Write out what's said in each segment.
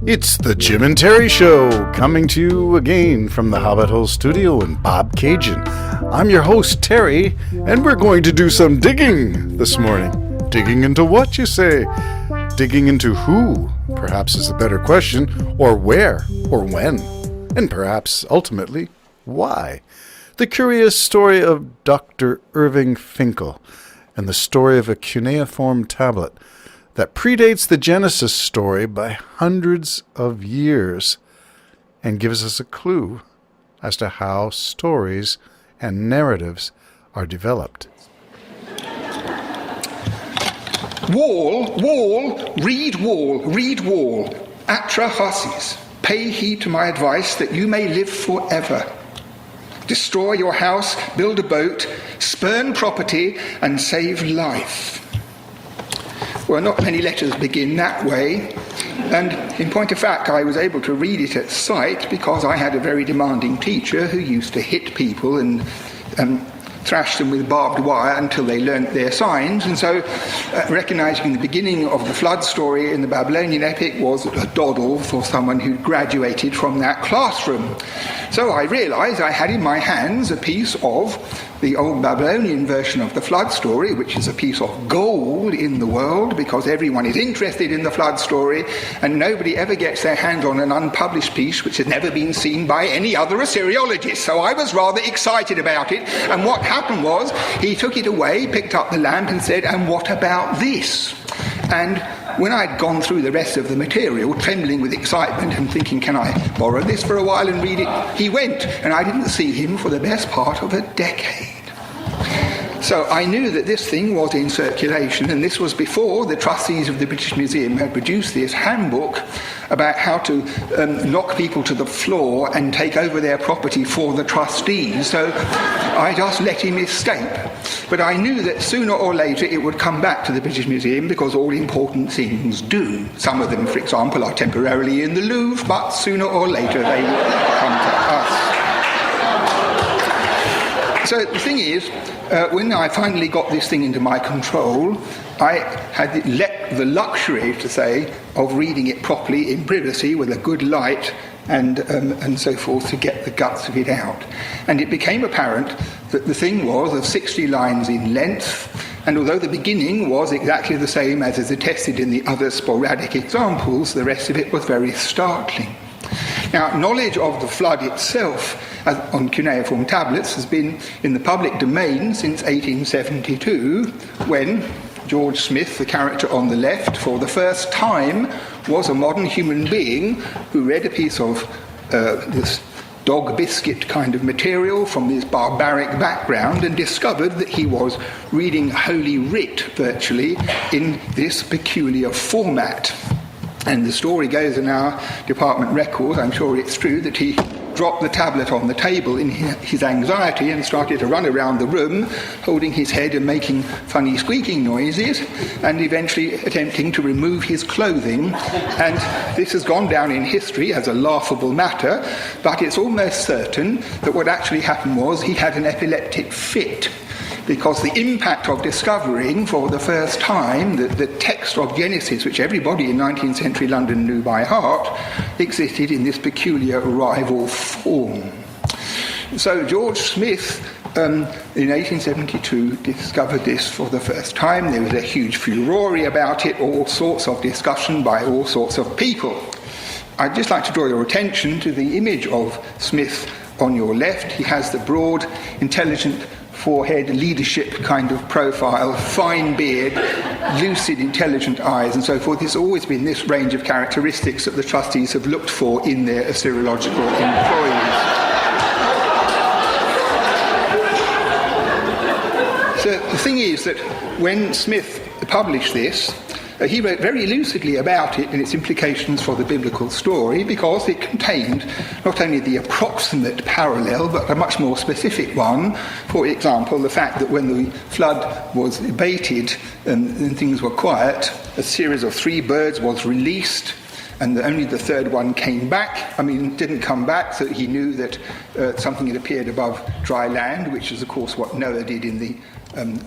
It's the Jim and Terry Show, coming to you again from the Hobbit Hole Studio in Bob Cajun. I'm your host, Terry, and we're going to do some digging this morning. Digging into what, you say? Digging into who, perhaps, is a better question, or where, or when, and perhaps, ultimately, why. The curious story of Dr. Irving Finkel, and the story of a cuneiform tablet that predates the Genesis story by hundreds of years and gives us a clue as to how stories and narratives are developed. Wall, read wall, atra hasis, pay heed to my advice that you may live forever. Destroy your house, build a boat, spurn property, and save life. Well, not many letters begin that way, and in point of fact, I was able to read it at sight because I had a very demanding teacher who used to hit people and thrash them with barbed wire until they learnt their signs, and so recognizing the beginning of the flood story in the Babylonian epic was a doddle for someone who graduated from that classroom. So I realized I had in my hands a piece of the old Babylonian version of the flood story, which is a piece of gold in the world because everyone is interested in the flood story and nobody ever gets their hands on an unpublished piece which has never been seen by any other Assyriologist. So I was rather excited about it, and what happened was he took it away, picked up the lamp and said, "And what about this?" And when I'd gone through the rest of the material, trembling with excitement and thinking, can I borrow this for a while and read it, he went, and I didn't see him for the best part of a decade. So I knew that this thing was in circulation, and this was before the trustees of the British Museum had produced this handbook about how to knock people to the floor and take over their property for the trustees. So I just let him escape. But I knew that sooner or later it would come back to the British Museum because all important things do. Some of them, for example, are temporarily in the Louvre, but sooner or later they will come to us. So the thing is, when I finally got this thing into my control, I had the luxury, to say, of reading it properly in privacy with a good light and so forth to get the guts of it out. And it became apparent that the thing was of 60 lines in length, and although the beginning was exactly the same as is attested in the other sporadic examples, the rest of it was very startling. Now, knowledge of the flood itself on cuneiform tablets has been in the public domain since 1872, when George Smith, the character on the left, for the first time was a modern human being who read a piece of this dog biscuit kind of material from this barbaric background and discovered that he was reading Holy Writ, virtually, in this peculiar format. And the story goes in our department records, I'm sure it's true, that he dropped the tablet on the table in his anxiety and started to run around the room, holding his head and making funny squeaking noises, and eventually attempting to remove his clothing. And this has gone down in history as a laughable matter, but it's almost certain that what actually happened was he had an epileptic fit, because the impact of discovering for the first time that the text of Genesis, which everybody in 19th century London knew by heart, existed in this peculiar rival form. So George Smith, in 1872, discovered this for the first time. There was a huge furore about it, all sorts of discussion by all sorts of people. I'd just like to draw your attention to the image of Smith on your left. He has the broad, intelligent forehead, leadership kind of profile, fine beard, lucid, intelligent eyes, and so forth. There's always been this range of characteristics that the trustees have looked for in their Assyriological employees. So the thing is that when Smith published this, he wrote very lucidly about it and its implications for the biblical story, because it contained not only the approximate parallel, but a much more specific one. For example, the fact that when the flood was abated and things were quiet, a series of 3 birds was released, and only the third one came back. Didn't come back, so he knew that something had appeared above dry land, which is, of course, what Noah did in the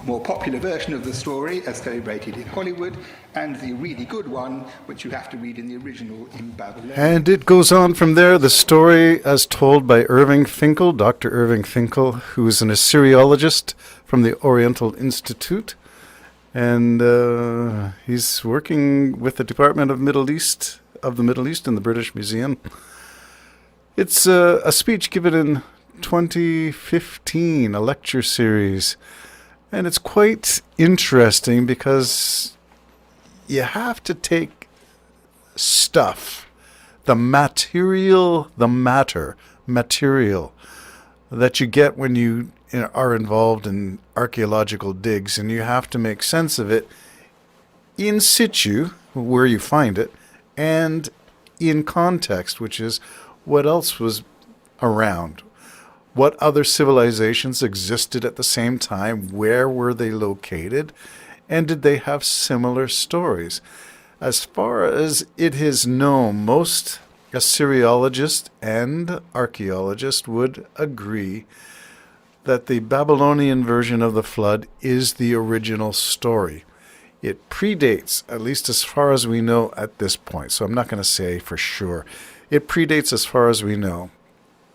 more popular version of the story as celebrated in Hollywood, and the really good one, which you have to read in the original in Babylonian. And it goes on from there, the story as told by Irving Finkel, Dr. Irving Finkel, who is an Assyriologist from the Oriental Institute. And he's working with the Department of the Middle East in the British Museum. It's a speech given in 2015, a lecture series. And it's quite interesting because you have to take stuff, the material that you get when you are involved in archaeological digs, and you have to make sense of it in situ, where you find it, and in context, which is what else was around. What other civilizations existed at the same time? Where were they located? And did they have similar stories? As far as it is known, most Assyriologists and archaeologists would agree that the Babylonian version of the flood is the original story. It predates, at least as far as we know at this point, so I'm not going to say for sure. It predates, as far as we know,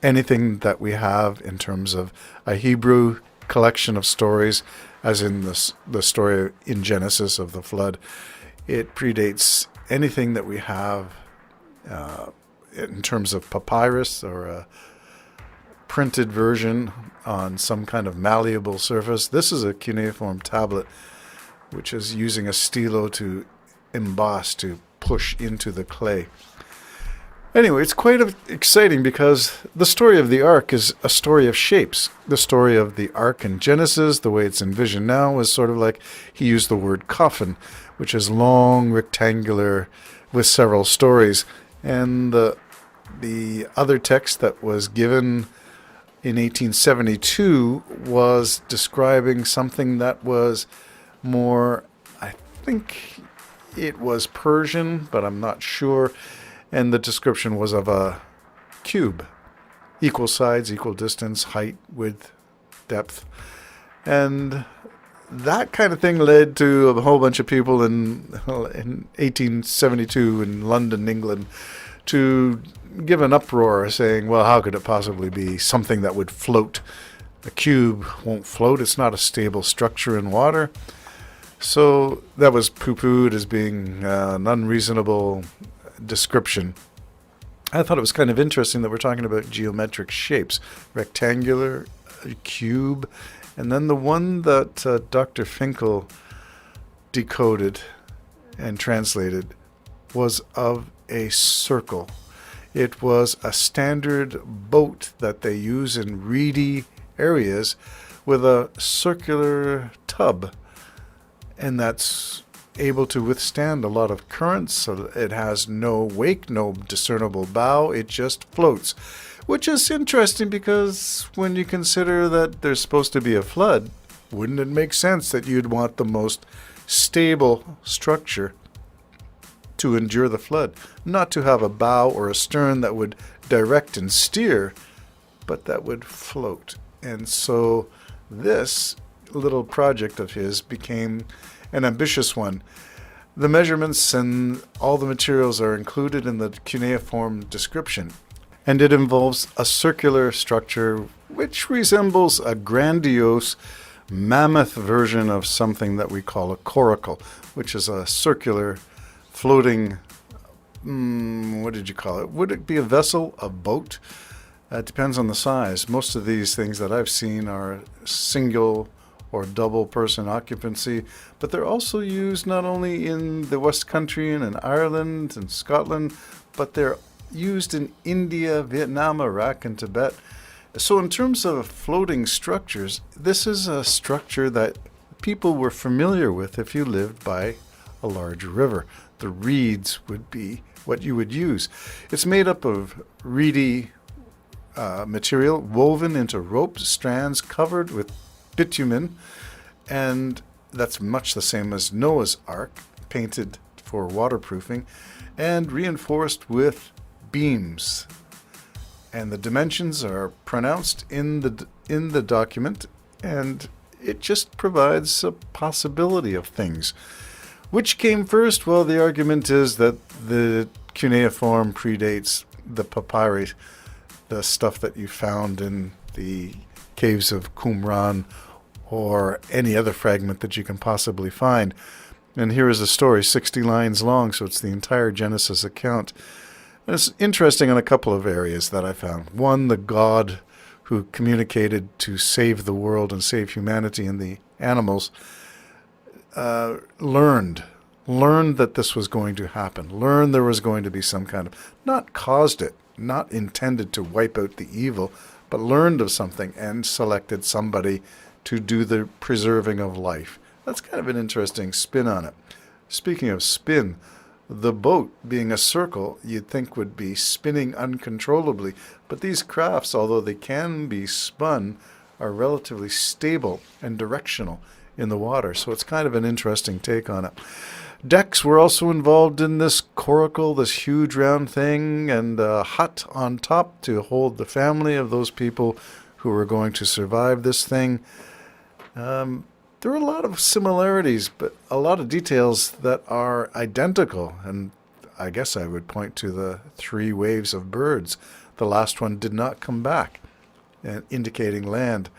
anything that we have in terms of a Hebrew collection of stories, as in the story in Genesis of the flood. It predates anything that we have in terms of papyrus or a printed version on some kind of malleable surface. This is a cuneiform tablet, which is using a stilo to emboss, to push into the clay. Anyway, it's quite exciting because the story of the ark is a story of shapes. The story of the ark in Genesis, the way it's envisioned now, is sort of like he used the word coffin, which is long, rectangular, with several stories. And the other text that was given in 1872 was describing something that was more, I think it was Persian, but I'm not sure. And the description was of a cube, equal sides, equal distance, height, width, depth. And that kind of thing led to a whole bunch of people in 1872 in London, England, to give an uproar saying, well, how could it possibly be something that would float? A cube won't float. It's not a stable structure in water. So that was poo-pooed as being an unreasonable description. I thought it was kind of interesting that we're talking about geometric shapes, rectangular, cube, and then the one that Dr. Finkel decoded and translated was of a circle. It was a standard boat that they use in reedy areas with a circular tub, and that's able to withstand a lot of currents, so it has no wake, no discernible bow, it just floats. Which is interesting because when you consider that there's supposed to be a flood, wouldn't it make sense that you'd want the most stable structure to endure the flood? Not to have a bow or a stern that would direct and steer, but that would float. And so this little project of his became an ambitious one. The measurements and all the materials are included in the cuneiform description, and it involves a circular structure which resembles a grandiose mammoth version of something that we call a coracle, which is a circular floating, what did you call it? Would it be a vessel, a boat? It depends on the size. Most of these things that I've seen are single or double person occupancy, but they're also used not only in the West Country and in Ireland and Scotland, but they're used in India, Vietnam, Iraq, and Tibet. So in terms of floating structures, this is a structure that people were familiar with if you lived by a large river. The reeds would be what you would use. It's made up of reedy material woven into rope strands covered with bitumen, and that's much the same as Noah's Ark, painted for waterproofing, and reinforced with beams. And the dimensions are pronounced in the document, and it just provides a possibility of things. Which came first? Well, the argument is that the cuneiform predates the papyri, the stuff that you found in the caves of Qumran or any other fragment that you can possibly find. And here is a story, 60 lines long, so it's the entire Genesis account. And it's interesting in a couple of areas that I found. One, the God who communicated to save the world and save humanity and the animals learned that this was going to happen, learned there was going to be some kind of, not caused it, not intended to wipe out the evil, but learned of something and selected somebody to do the preserving of life. That's kind of an interesting spin on it. Speaking of spin, the boat being a circle you'd think would be spinning uncontrollably, but these crafts, although they can be spun, are relatively stable and directional in the water, so it's kind of an interesting take on it. Decks were also involved in this coracle, this huge round thing, and a hut on top to hold the family of those people who were going to survive this thing. There are a lot of similarities, but a lot of details that are identical, and I guess I would point to the 3 waves of birds. The last one did not come back, indicating land.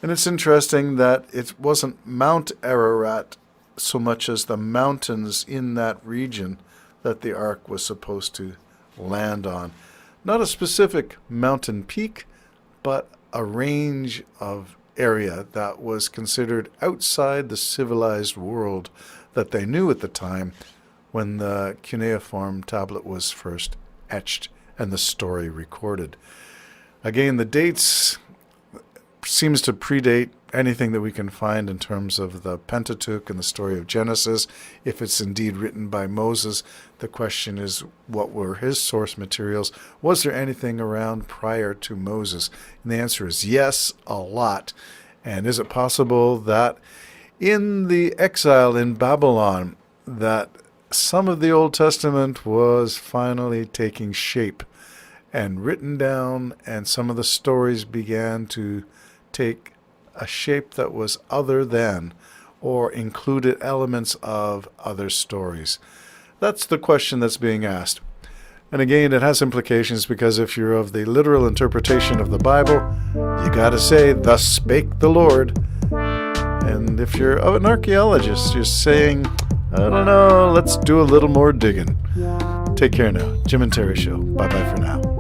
And it's interesting that it wasn't Mount Ararat so much as the mountains in that region that the ark was supposed to land on. Not a specific mountain peak, but a range of area that was considered outside the civilized world that they knew at the time when the cuneiform tablet was first etched and the story recorded. Again, the dates seems to predate anything that we can find in terms of the Pentateuch and the story of Genesis. If it's indeed written by Moses, the question is, what were his source materials? Was there anything around prior to Moses? And the answer is yes, a lot. And is it possible that in the exile in Babylon, that some of the Old Testament was finally taking shape and written down, and some of the stories began to take a shape that was other than, or included elements of other stories? That's the question that's being asked. And again, it has implications, because if you're of the literal interpretation of the Bible, you got to say, "Thus spake the Lord." And if you're an archaeologist, you're saying, "I don't know, let's do a little more digging." Take care now. Jim and Terry Show. Bye-bye for now.